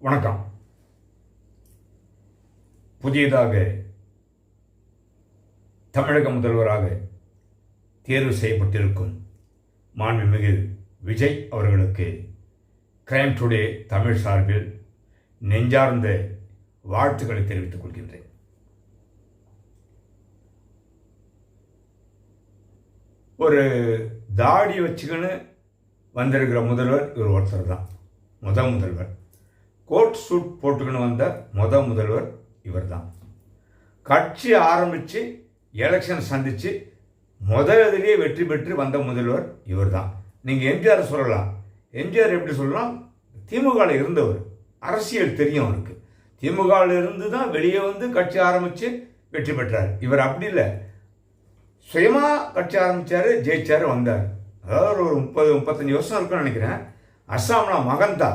வணக்கம். புதியதாக தமிழக முதல்வராக தேர்வு செய்யப்பட்டிருக்கும் மாண்புமிகு விஜய் அவர்களுக்கு கிரைம் டுடே தமிழ் சார்பில் நெஞ்சார்ந்த வாழ்த்துக்களை தெரிவித்துக் கொள்கின்றேன். ஒரு தாடி வச்சுக்கின்னு வந்திருக்கிற முதல்வர் இவர் ஒருத்தர் தான். முதல்வர் கோட் சூட் போட்டுக்கின்னு வந்த முதல்வர் இவர் தான். கட்சி ஆரம்பித்து எலெக்ஷன் சந்தித்து முதலிலேயே வெற்றி பெற்று வந்த முதல்வர் இவர் தான். நீங்கள் எம்ஜிஆர் சொல்லலாம். எம்ஜிஆர் எப்படி சொல்லலாம்? திமுகவில் இருந்தவர், அரசியல் தெரியும் அவருக்கு. திமுகவில் இருந்து தான் வெளியே வந்து கட்சி ஆரம்பித்து வெற்றி பெற்றார். இவர் அப்படி இல்லை, சுயமாக கட்சி ஆரம்பித்தார், ஜெயிச்சார், வந்தார். அதாவது ஒரு 30-35 வருஷம் இருக்குன்னு நினைக்கிறேன். அஸ்ஸாம்ல மகந்தா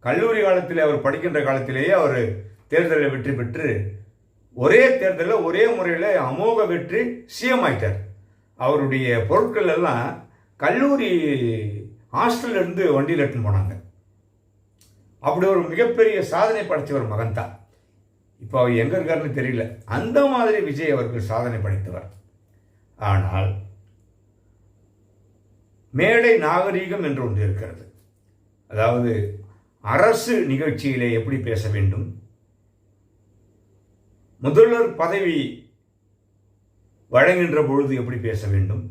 கல்லூரி காலத்தில் அவர் படிக்கின்ற காலத்திலேயே அவர் தேர்தலில் வெற்றி பெற்று ஒரே தேர்தலில் ஒரே முறையில் அமோக வெற்றி சிஎம் ஆயிட்டார். அவருடைய பொருட்கள் எல்லாம் கல்லூரி ஹாஸ்டல்லேருந்து வண்டியில் எடுத்துன்னு போனாங்க. அப்படி ஒரு மிகப்பெரிய சாதனை படைத்தவர் மகந்தா. இப்போ அவர் எங்கே இருக்காருன்னு தெரியல. அந்த மாதிரி விஜய் அவர்கள் சாதனை படைத்தவர். ஆனால் மேடை நாகரீகம் என்று ஒன்று இருக்கிறது. அதாவது அரசு நிகழ்ச்சியிலே எப்படி பேச வேண்டும், முதல்வர் பதவி வழங்குகின்ற பொழுது எப்படி பேச வேண்டும்,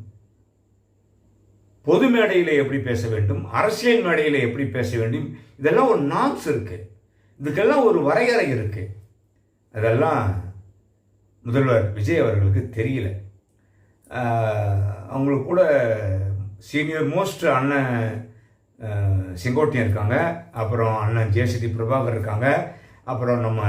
பொது மேடையிலே எப்படி பேச வேண்டும், அரசியல் மேடையிலே எப்படி பேச வேண்டும், இதெல்லாம் ஒரு நாம்ஸ் இருக்கு. இதுக்கெல்லாம் ஒரு வரையறை இருக்கு. அதெல்லாம் முதல்வர் விஜய் அவர்களுக்கு தெரியல. அவங்களுக்கு கூட சீனியர் மோஸ்ட் அண்ணன் செங்கோட்டையன் இருக்காங்க, அப்புறம் அண்ணன் ஜேசிடி பிரபாகர் இருக்காங்க, அப்புறம் நம்ம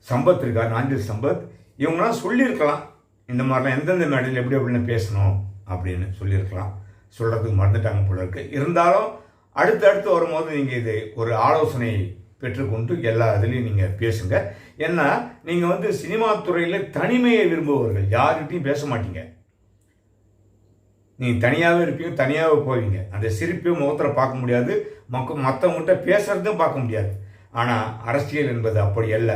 சம்பத் இருக்கார், நாஞ்சில் சம்பத். இவங்களாம் சொல்லியிருக்கலாம் இந்த மாதிரிலாம் எந்தெந்த மேடையில் எப்படி எப்படின்னு பேசணும் அப்படின்னு சொல்லியிருக்கலாம். சொல்கிறதுக்கு மறந்துட்டாங்க போல இருக்கு. இருந்தாலும் அடுத்தடுத்து வரும்போது நீங்கள் இது ஒரு ஆலோசனை பெற்றுக்கொண்டு எல்லா இதுலேயும் நீங்கள் பேசுங்க. ஏன்னா நீங்கள் வந்து சினிமா துறையில் தனிமையை விரும்புபவர்கள், யார்கிட்டையும் பேச மாட்டீங்க. நீங்கள் தனியாகவே இருப்பீங்க, தனியாகவே போவீங்க. அந்த சிரிப்பையும் முகத்தில் பார்க்க முடியாது, மற்றவங்கள்ட்ட பேசுகிறதும் பார்க்க முடியாது. ஆனால் அரசியல் என்பது அப்படி அல்ல.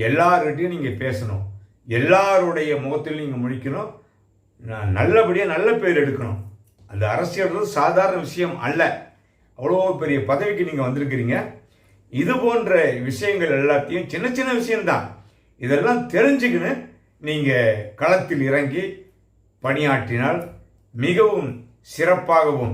எல்லார்கிட்டையும் நீங்கள் பேசணும், எல்லாருடைய முகத்திலும் நீங்கள் முழிக்கணும், நல்லபடியாக நல்ல பேர் எடுக்கணும். அந்த அரசியல் சாதாரண விஷயம் அல்ல. அவ்வளோ பெரிய பதவிக்கு நீங்கள் வந்திருக்கிறீங்க. இது போன்ற விஷயங்கள் எல்லாத்தையும் சின்ன சின்ன விஷயம்தான், இதெல்லாம் தெரிஞ்சுக்கின்னு நீங்கள் களத்தில் இறங்கி பணியாற்றினால் மிகவும் சிறப்பாகவும்